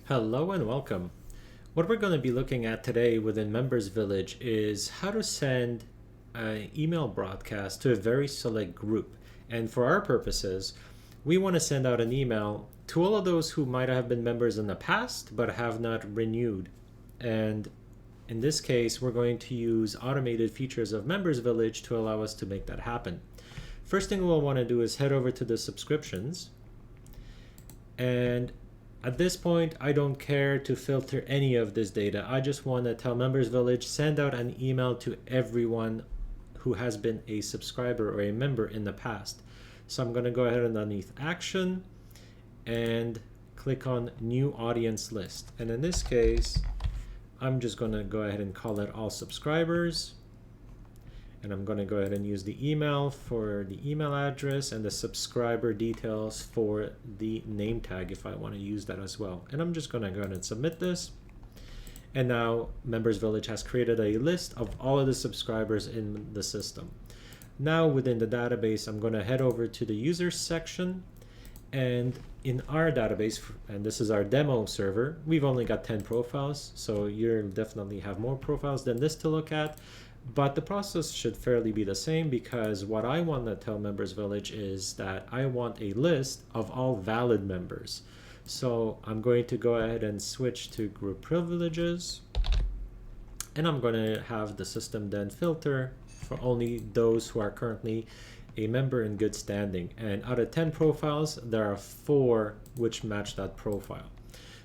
Hello and welcome. What we're going to be looking at today within Members Village is how to send an email broadcast to a very select group. And for our purposes, we want to send out an email to all of those who might have been members in the past but have not renewed. And in this case, we're going to use automated features of Members Village to allow us to make that happen. First thing we'll want to do is head over to the subscriptions, and at this point, I don't care to filter any of this data. I just want to tell Members Village, send out an email to everyone who has been a subscriber or a member in the past. So I'm going to go ahead and underneath Action and click on New Audience List. And in this case, I'm just going to go ahead and call it All Subscribers. And I'm going to go ahead and use the email for the email address and the subscriber details for the name tag if I want to use that as well. And I'm just going to go ahead and submit this. And now Members Village has created a list of all of the subscribers in the system. Now within the database, I'm going to head over to the users section. And in our database, and this is our demo server, we've only got 10 profiles. So you'll definitely have more profiles than this to look at. But the process should fairly be the same, because what I want to tell Members Village is that I want a list of all valid members. So I'm going to go ahead and switch to group privileges, and I'm going to have the system then filter for only those who are currently a member in good standing. And out of 10 profiles, there are 4 which match that profile.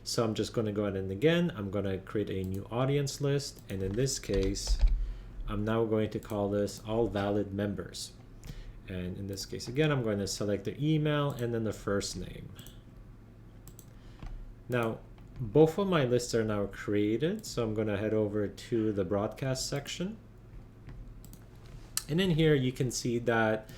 So I'm just going to go ahead and again, I'm going to create a new audience list, and in this case, I'm now going to call this all valid members. And in this case, again, I'm going to select the email and then the first name. Now, both of my lists are now created. So I'm going to head over to the broadcast section. And in here, you can see that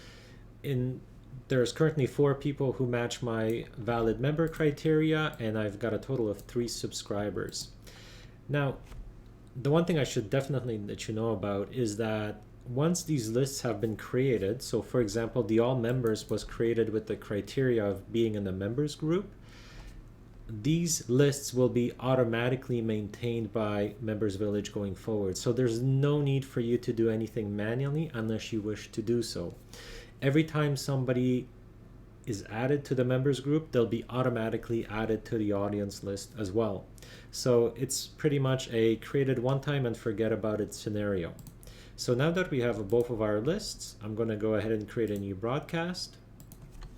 there's currently 4 people who match my valid member criteria, and I've got a total of 3 subscribers. Now, the one thing I should definitely let you know about is that once these lists have been created, so for example, the all members was created with the criteria of being in the members group, these lists will be automatically maintained by Members Village going forward. So there's no need for you to do anything manually unless you wish to do so. Every time somebody is added to the members group, they'll be automatically added to the audience list as well. So it's pretty much a created one time and forget about it scenario. So now that we have both of our lists, I'm going to go ahead and create a new broadcast,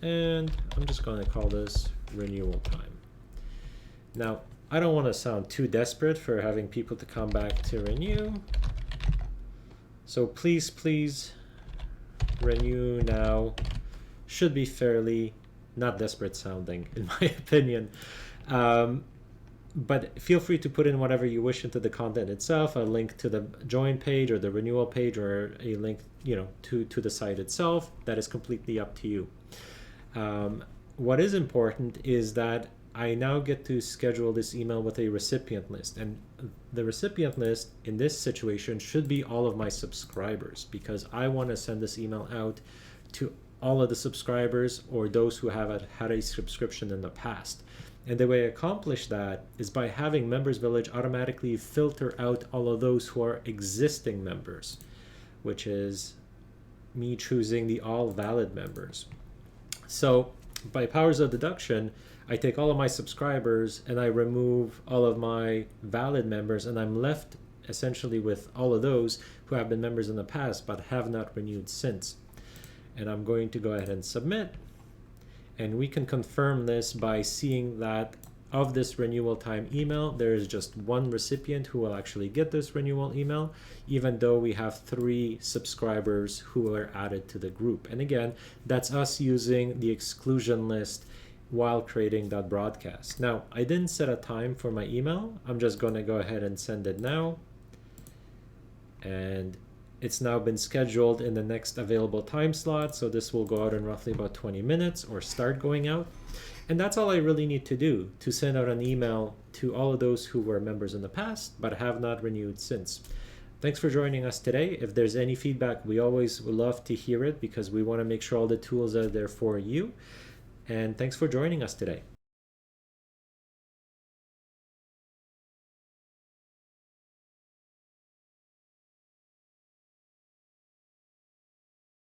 and I'm just going to call this renewal time. Now, I don't want to sound too desperate for having people to come back to renew. So please renew now. Should be fairly not desperate sounding, in my opinion. But feel free to put in whatever you wish into the content itself, a link to the join page or the renewal page, or a link to the site itself. That is completely up to you. What is important is that I now get to schedule this email with a recipient list. And the recipient list in this situation should be all of my subscribers, because I want to send this email out to all of the subscribers or those who have had a subscription in the past. And the way I accomplish that is by having Members Village automatically filter out all of those who are existing members, which is me choosing the all valid members. So by powers of deduction, I take all of my subscribers and I remove all of my valid members, and I'm left essentially with all of those who have been members in the past but have not renewed since. And I'm going to go ahead and submit. And we can confirm this by seeing that of this renewal time email, there is just 1 recipient who will actually get this renewal email, even though we have 3 subscribers who are added to the group. And again, that's us using the exclusion list while creating that broadcast. Now, I didn't set a time for my email. I'm just going to go ahead and send it now. And it's now been scheduled in the next available time slot. So this will go out in roughly about 20 minutes or start going out. And that's all I really need to do to send out an email to all of those who were members in the past but have not renewed since. Thanks for joining us today. If there's any feedback, we always would love to hear it, because we want to make sure all the tools are there for you. And thanks for joining us today.